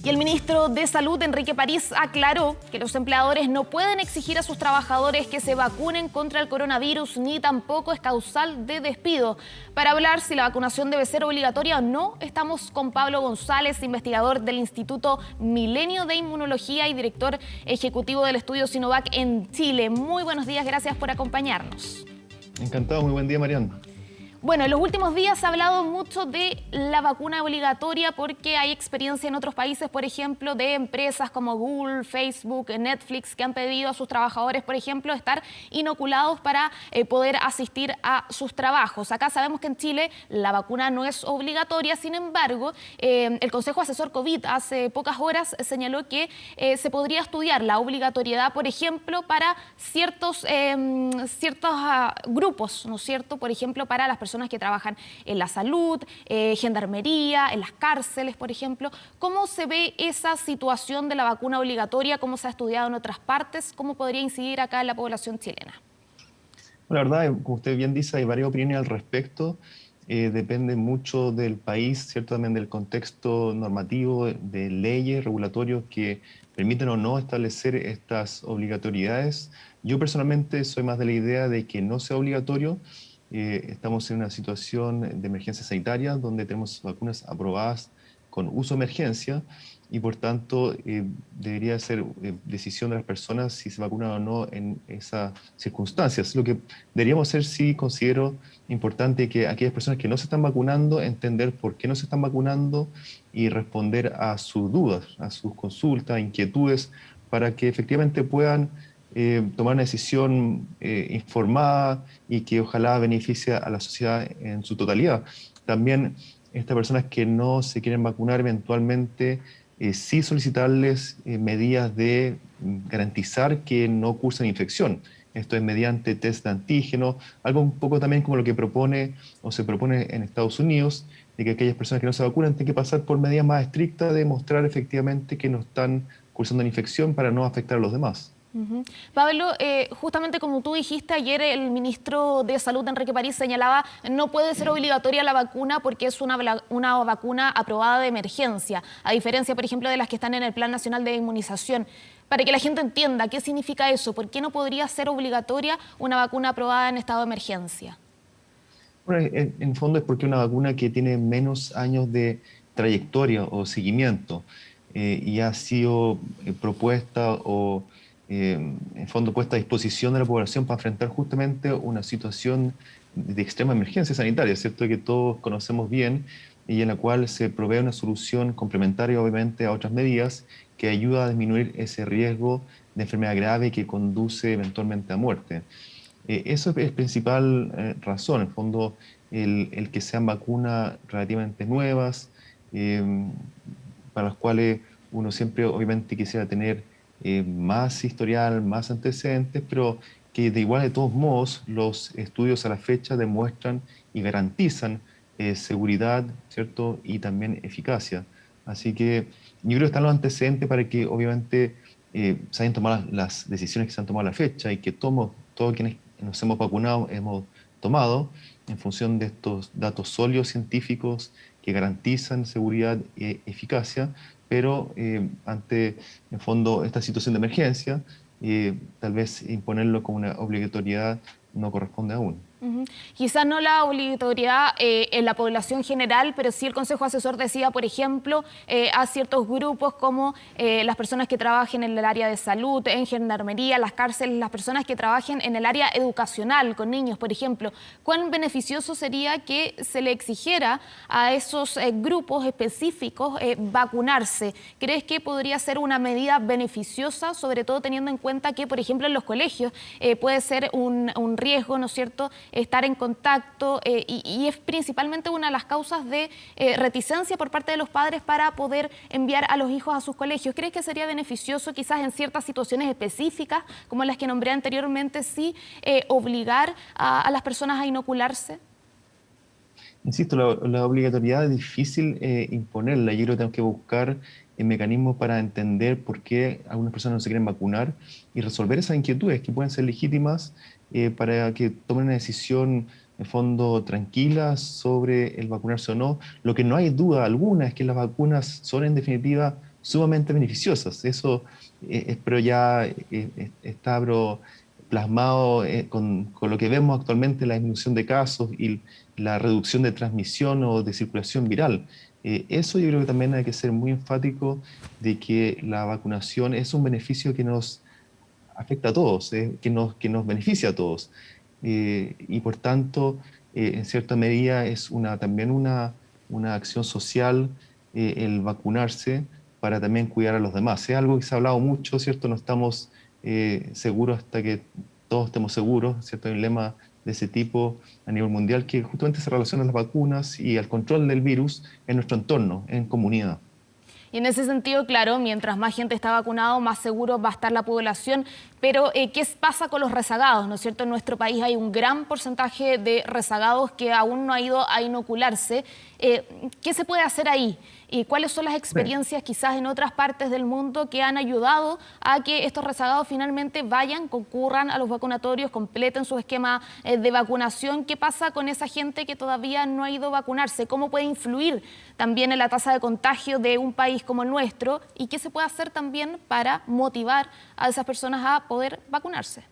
Y el ministro de Salud, Enrique París, aclaró que los empleadores no pueden exigir a sus trabajadores que se vacunen contra el coronavirus, ni tampoco es causal de despido. Para hablar si la vacunación debe ser obligatoria o no, estamos con Pablo González, investigador del Instituto Milenio de Inmunología y director ejecutivo del estudio Sinovac en Chile. Muy buenos días, gracias por acompañarnos. Encantado, muy buen día, Mariana. Bueno, en los últimos días se ha hablado mucho de la vacuna obligatoria porque hay experiencia en otros países, por ejemplo, de empresas como Google, Facebook, Netflix, que han pedido a sus trabajadores, por ejemplo, estar inoculados para poder asistir a sus trabajos. Acá sabemos que en Chile la vacuna no es obligatoria, sin embargo, el Consejo Asesor COVID hace pocas horas señaló que se podría estudiar la obligatoriedad, por ejemplo, para ciertos grupos, ¿no es cierto? Por ejemplo, para las personas que trabajan en la salud, gendarmería, en las cárceles, por ejemplo. ¿Cómo se ve esa situación de la vacuna obligatoria? ¿Cómo se ha estudiado en otras partes? ¿Cómo podría incidir acá en la población chilena? La verdad, como usted bien dice, hay varias opiniones al respecto. Depende mucho del país, ¿cierto? También del contexto normativo, de leyes, regulatorios que permiten o no establecer estas obligatoriedades. Yo personalmente soy más de la idea de que no sea obligatorio. Estamos en una situación de emergencia sanitaria donde tenemos vacunas aprobadas con uso de emergencia y por tanto debería ser decisión de las personas si se vacunan o no en esas circunstancias. Lo que deberíamos hacer, sí considero importante que aquellas personas que no se están vacunando, entender por qué no se están vacunando y responder a sus dudas, a sus consultas, inquietudes, para que efectivamente puedan tomar una decisión informada y que ojalá beneficie a la sociedad en su totalidad. También estas personas que no se quieren vacunar eventualmente, sí solicitarles medidas de garantizar que no cursen infección. Esto es mediante test de antígeno, algo un poco también como lo que propone o se propone en Estados Unidos, de que aquellas personas que no se vacunan tienen que pasar por medidas más estrictas de mostrar efectivamente que no están cursando la infección para no afectar a los demás. Pablo, justamente como tú dijiste ayer, el ministro de Salud, Enrique París, señalaba no puede ser obligatoria la vacuna porque es una vacuna aprobada de emergencia, a diferencia, por ejemplo, de las que están en el Plan Nacional de Inmunización. Para que la gente entienda qué significa eso, ¿por qué no podría ser obligatoria una vacuna aprobada en estado de emergencia? Bueno, en fondo es porque una vacuna que tiene menos años de trayectoria o seguimiento y ha sido propuesta o en fondo puesta a disposición de la población para enfrentar justamente una situación de extrema emergencia sanitaria, ¿cierto? Que todos conocemos bien y en la cual se provee una solución complementaria obviamente a otras medidas que ayuda a disminuir ese riesgo de enfermedad grave que conduce eventualmente a muerte. Eso es principal razón, en el fondo, el que sean vacunas relativamente nuevas, eh, para las cuales uno siempre obviamente quisiera tener más historial, más antecedentes, pero que de igual de todos modos los estudios a la fecha demuestran y garantizan seguridad, ¿cierto? Y también eficacia. Así que yo creo que están los antecedentes para que obviamente se hayan tomado las decisiones que se han tomado a la fecha y que todos quienes nos hemos vacunado hemos tomado en función de estos datos sólidos científicos que garantizan seguridad e eficacia, pero ante, en fondo, esta situación de emergencia, tal vez imponerlo como una obligatoriedad no corresponde aún. Quizás no la obligatoriedad en la población general, pero sí el Consejo Asesor decía, por ejemplo, a ciertos grupos como las personas que trabajen en el área de salud, en gendarmería, las cárceles, las personas que trabajen en el área educacional, con niños, por ejemplo. ¿Cuán beneficioso sería que se le exigiera a esos grupos específicos vacunarse? ¿Crees que podría ser una medida beneficiosa, sobre todo teniendo en cuenta que, por ejemplo, en los colegios puede ser un riesgo, ¿no es cierto?, estar en contacto y es principalmente una de las causas de reticencia por parte de los padres para poder enviar a los hijos a sus colegios? ¿Crees que sería beneficioso quizás en ciertas situaciones específicas, como las que nombré anteriormente, sí obligar a las personas a inocularse? Insisto, la obligatoriedad es difícil imponerla. Yo creo que tenemos que buscar mecanismos para entender por qué algunas personas no se quieren vacunar y resolver esas inquietudes que pueden ser legítimas para que tomen una decisión en fondo tranquila sobre el vacunarse o no. Lo que no hay duda alguna es que las vacunas son en definitiva sumamente beneficiosas. Eso pero ya está plasmado con lo que vemos actualmente, la disminución de casos y la reducción de transmisión o de circulación viral. Eso yo creo que también hay que ser muy enfático de que la vacunación es un beneficio que nos afecta a todos, que nos beneficia a todos. Y por tanto, en cierta medida es también una acción social el vacunarse para también cuidar a los demás. Es algo que se ha hablado mucho, ¿cierto? No estamos seguros hasta que todos estemos seguros, ¿cierto? Hay un lema de ese tipo a nivel mundial que justamente se relaciona a las vacunas y al control del virus en nuestro entorno, en comunidad. Y en ese sentido, claro, mientras más gente está vacunado, más seguro va a estar la población. Pero, ¿qué pasa con los rezagados? ¿No es cierto? En nuestro país hay un gran porcentaje de rezagados que aún no ha ido a inocularse. ¿Qué se puede hacer ahí? ¿Y cuáles son las experiencias quizás en otras partes del mundo que han ayudado a que estos rezagados finalmente vayan, concurran a los vacunatorios, completen su esquema de vacunación? ¿Qué pasa con esa gente que todavía no ha ido a vacunarse? ¿Cómo puede influir también en la tasa de contagio de un país como el nuestro? ¿Y qué se puede hacer también para motivar a esas personas a poder vacunarse?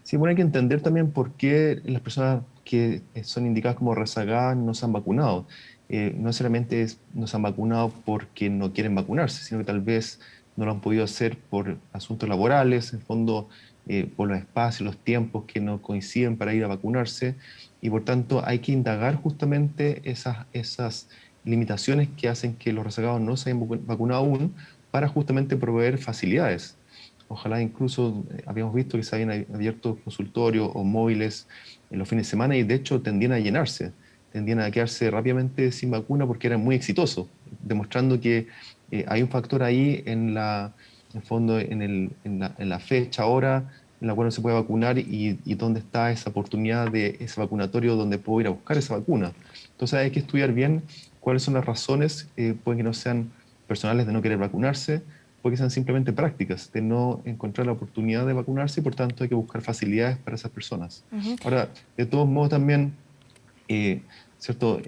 Sí, bueno, hay que entender también por qué las personas que son indicadas como rezagadas no se han vacunado. No necesariamente no se han vacunado porque no quieren vacunarse, sino que tal vez no lo han podido hacer por asuntos laborales, en fondo por los espacios, los tiempos que no coinciden para ir a vacunarse, y por tanto hay que indagar justamente esas limitaciones que hacen que los rezagados no se hayan vacunado aún para justamente proveer facilidades. Ojalá incluso habíamos visto que se habían abierto consultorios o móviles en los fines de semana y de hecho tendían a llenarse, tendían a quedarse rápidamente sin vacuna porque eran muy exitosos, demostrando que hay un factor ahí en fondo, en la fecha, hora en la cual no se puede vacunar y dónde está esa oportunidad de ese vacunatorio donde puedo ir a buscar esa vacuna. Entonces hay que estudiar bien cuáles son las razones, pueden que no sean personales de no querer vacunarse, porque sean simplemente prácticas, de no encontrar la oportunidad de vacunarse y por tanto hay que buscar facilidades para esas personas. Ahora, de todos modos también, ¿cierto?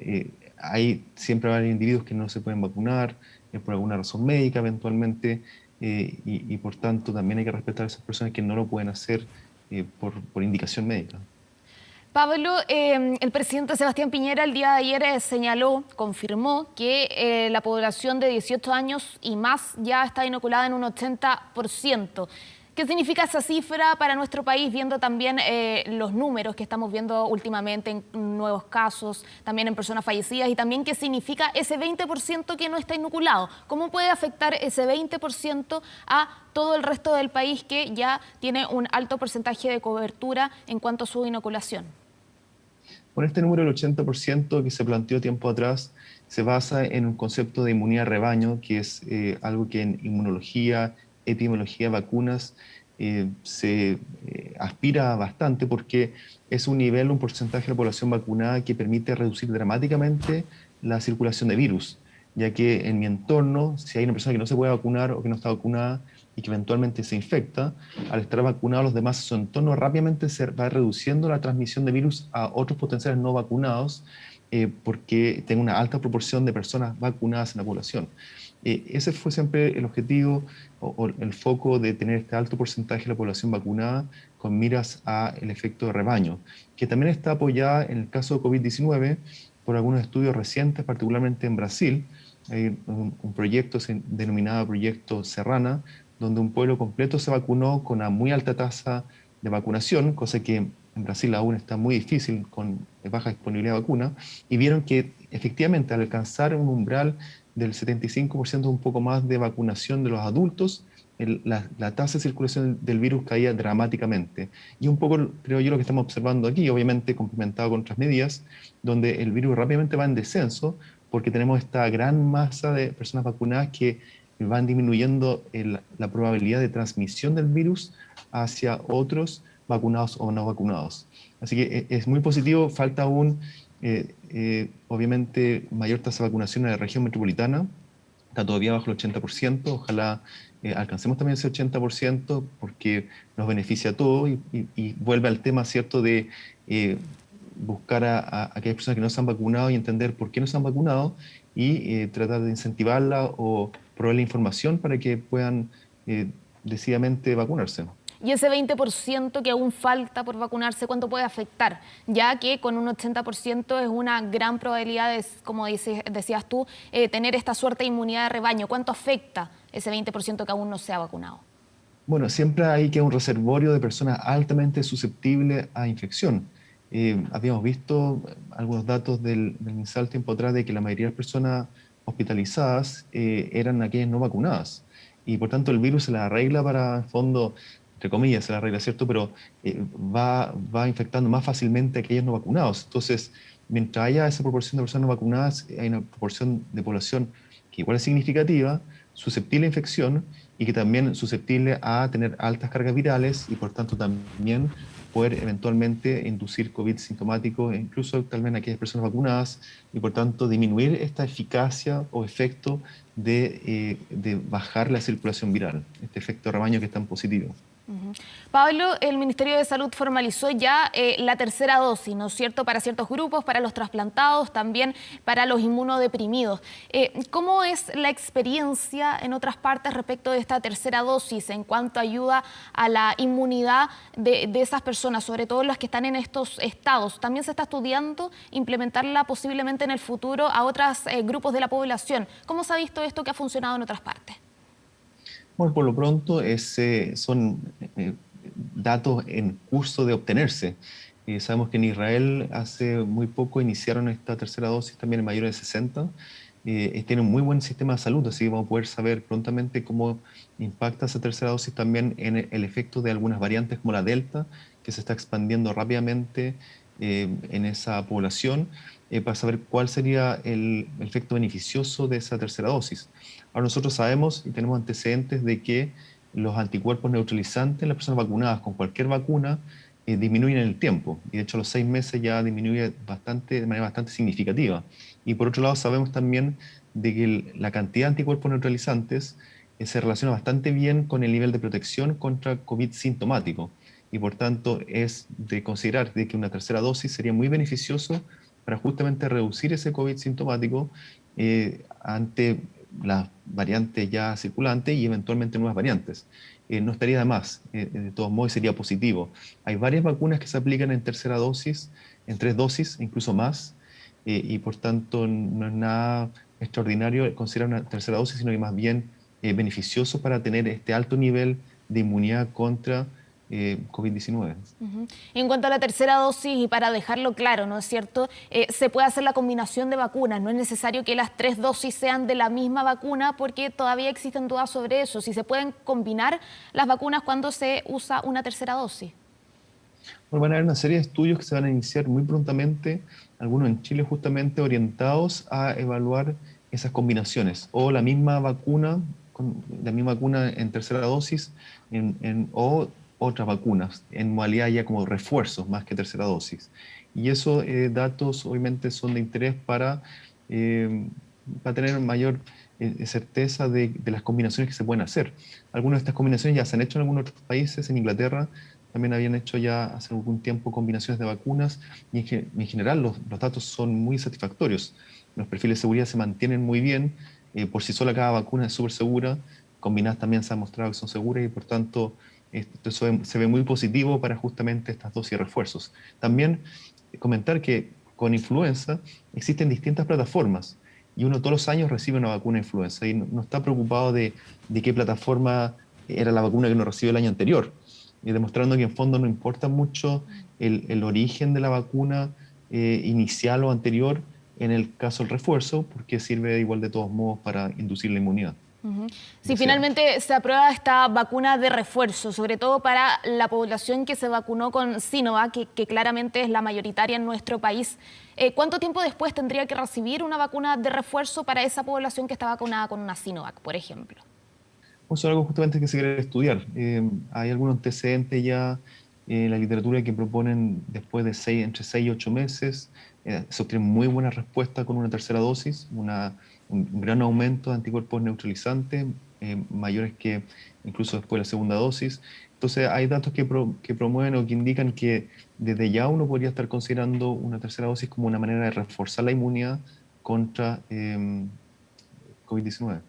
Hay siempre va a haber individuos que no se pueden vacunar por alguna razón médica eventualmente y por tanto también hay que respetar a esas personas que no lo pueden hacer por indicación médica. Pablo, el presidente Sebastián Piñera el día de ayer señaló, confirmó que la población de 18 años y más ya está inoculada en un 80%. ¿Qué significa esa cifra para nuestro país, viendo también los números que estamos viendo últimamente en nuevos casos, también en personas fallecidas, y también qué significa ese 20% que no está inoculado? ¿Cómo puede afectar ese 20% a todo el resto del país que ya tiene un alto porcentaje de cobertura en cuanto a su inoculación? Bueno, este número del 80% que se planteó tiempo atrás se basa en un concepto de inmunidad de rebaño, que es algo que en inmunología, epidemiología, vacunas, se aspira bastante porque es un nivel, un porcentaje de la población vacunada que permite reducir dramáticamente la circulación de virus, ya que en mi entorno, si hay una persona que no se puede vacunar o que no está vacunada y que eventualmente se infecta, al estar vacunados los demás, su entorno rápidamente se va reduciendo la transmisión de virus a otros potenciales no vacunados, porque tengo una alta proporción de personas vacunadas en la población. Ese fue siempre el objetivo o el foco de tener este alto porcentaje de la población vacunada con miras al efecto de rebaño, que también está apoyada en el caso de COVID-19 por algunos estudios recientes, particularmente en Brasil. Hay un proyecto denominado Proyecto Serrana, donde un pueblo completo se vacunó con una muy alta tasa de vacunación, cosa que en Brasil aún está muy difícil con baja disponibilidad de vacuna, y vieron que efectivamente al alcanzar un umbral del 75%, un poco más de vacunación de los adultos, la tasa de circulación del virus caía dramáticamente. Y un poco, creo yo, lo que estamos observando aquí, obviamente complementado con otras medidas, donde el virus rápidamente va en descenso, porque tenemos esta gran masa de personas vacunadas que van disminuyendo la probabilidad de transmisión del virus hacia otros vacunados o no vacunados. Así que es muy positivo, falta aún, obviamente, mayor tasa de vacunación en la región metropolitana, está todavía bajo el 80%, ojalá alcancemos también ese 80% porque nos beneficia a todos y vuelve al tema, ¿cierto?, de buscar a aquellas personas que no se han vacunado y entender por qué no se han vacunado y tratar de incentivarla o proveer la información para que puedan decididamente vacunarse. Y ese 20% que aún falta por vacunarse, ¿cuánto puede afectar? Ya que con un 80% es una gran probabilidad, de, como decías tú, tener esta suerte de inmunidad de rebaño. ¿Cuánto afecta ese 20% que aún no se ha vacunado? Bueno, siempre hay que un reservorio de personas altamente susceptibles a infección. Habíamos visto algunos datos del MinSal tiempo atrás de que la mayoría de las personas hospitalizadas eran aquellas no vacunadas. Y por tanto el virus se la arregla para, en fondo, entre comillas, se la arregla, ¿cierto? Pero va infectando más fácilmente a aquellos no vacunados. Entonces, mientras haya esa proporción de personas no vacunadas, hay una proporción de población que igual es significativa, susceptible a infección, y que también es susceptible a tener altas cargas virales y por tanto también poder eventualmente inducir COVID sintomático, e incluso tal vez en aquellas personas vacunadas, y por tanto disminuir esta eficacia o efecto de bajar la circulación viral, este efecto rebaño que es tan positivo. Pablo, el Ministerio de Salud formalizó ya la tercera dosis, ¿no es cierto?, para ciertos grupos, para los trasplantados, también para los inmunodeprimidos. ¿Cómo es la experiencia en otras partes respecto de esta tercera dosis en cuanto a ayuda a la inmunidad de esas personas, sobre todo las que están en estos estados? También se está estudiando implementarla posiblemente en el futuro a otros grupos de la población. ¿Cómo se ha visto esto que ha funcionado en otras partes? Bueno, por lo pronto son datos en curso de obtenerse. Sabemos que en Israel hace muy poco iniciaron esta tercera dosis también en mayores de 60. Tienen un muy buen sistema de salud, así que vamos a poder saber prontamente cómo impacta esa tercera dosis también en el efecto de algunas variantes como la Delta, que se está expandiendo rápidamente en esa población, para saber cuál sería el efecto beneficioso de esa tercera dosis. Ahora nosotros sabemos y tenemos antecedentes de que los anticuerpos neutralizantes en las personas vacunadas con cualquier vacuna disminuyen en el tiempo, y de hecho a los 6 meses ya disminuye bastante, de manera bastante significativa. Y por otro lado sabemos también de que la cantidad de anticuerpos neutralizantes se relaciona bastante bien con el nivel de protección contra COVID sintomático, y por tanto es de considerar de que una tercera dosis sería muy beneficioso para justamente reducir ese COVID sintomático ante las variantes ya circulantes y eventualmente nuevas variantes. No estaría de más, de todos modos sería positivo. Hay varias vacunas que se aplican en tercera dosis, en 3 dosis, incluso más, y por tanto no es nada extraordinario considerar una tercera dosis, sino que más bien beneficioso para tener este alto nivel de inmunidad contra COVID-19. En cuanto a la tercera dosis, y para dejarlo claro, ¿no es cierto?, se puede hacer la combinación de vacunas. No es necesario que las 3 dosis sean de la misma vacuna porque todavía existen dudas sobre eso. Si se pueden combinar las vacunas cuando se usa una tercera dosis. Bueno, van a haber una serie de estudios que se van a iniciar muy prontamente, algunos en Chile justamente orientados a evaluar esas combinaciones, o la misma vacuna en tercera dosis, o otras vacunas, en modalidad ya como refuerzos más que tercera dosis. Y esos datos obviamente son de interés eh, para tener mayor certeza de las combinaciones que se pueden hacer. Algunas de estas combinaciones ya se han hecho en algunos otros países, en Inglaterra también habían hecho ya hace algún tiempo combinaciones de vacunas, y en general los datos son muy satisfactorios. Los perfiles de seguridad se mantienen muy bien, por sí sola cada vacuna es súper segura, combinadas también se ha mostrado que son seguras, y por tanto esto se ve muy positivo para justamente estas dosis de refuerzos. También comentar que con influenza existen distintas plataformas, y uno todos los años recibe una vacuna de influenza y no está preocupado de qué plataforma era la vacuna que uno recibió el año anterior, y demostrando que en fondo no importa mucho el origen de la vacuna inicial o anterior en el caso del refuerzo, porque sirve igual de todos modos para inducir la inmunidad Si deseada. finalmente se aprueba esta vacuna de refuerzo, sobre todo para la población que se vacunó con Sinovac, que claramente es la mayoritaria en nuestro país, ¿cuánto tiempo después tendría que recibir una vacuna de refuerzo para esa población que está vacunada con una Sinovac, por ejemplo? Eso es algo justamente que se quiere estudiar. Hay algunos antecedentes ya en la literatura que proponen después de entre 6 y 8 meses, se obtiene muy buena respuesta con una tercera dosis, un gran aumento de anticuerpos neutralizantes, mayores que incluso después de la segunda dosis. Entonces hay datos que promueven o que indican que desde ya uno podría estar considerando una tercera dosis como una manera de reforzar la inmunidad contra COVID-19.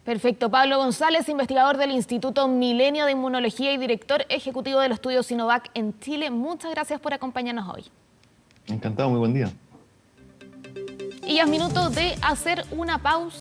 Perfecto. Pablo González, investigador del Instituto Milenio de Inmunología y director ejecutivo del estudio Sinovac en Chile. Muchas gracias por acompañarnos hoy. Encantado, muy buen día. Y ya es minuto de hacer una pausa.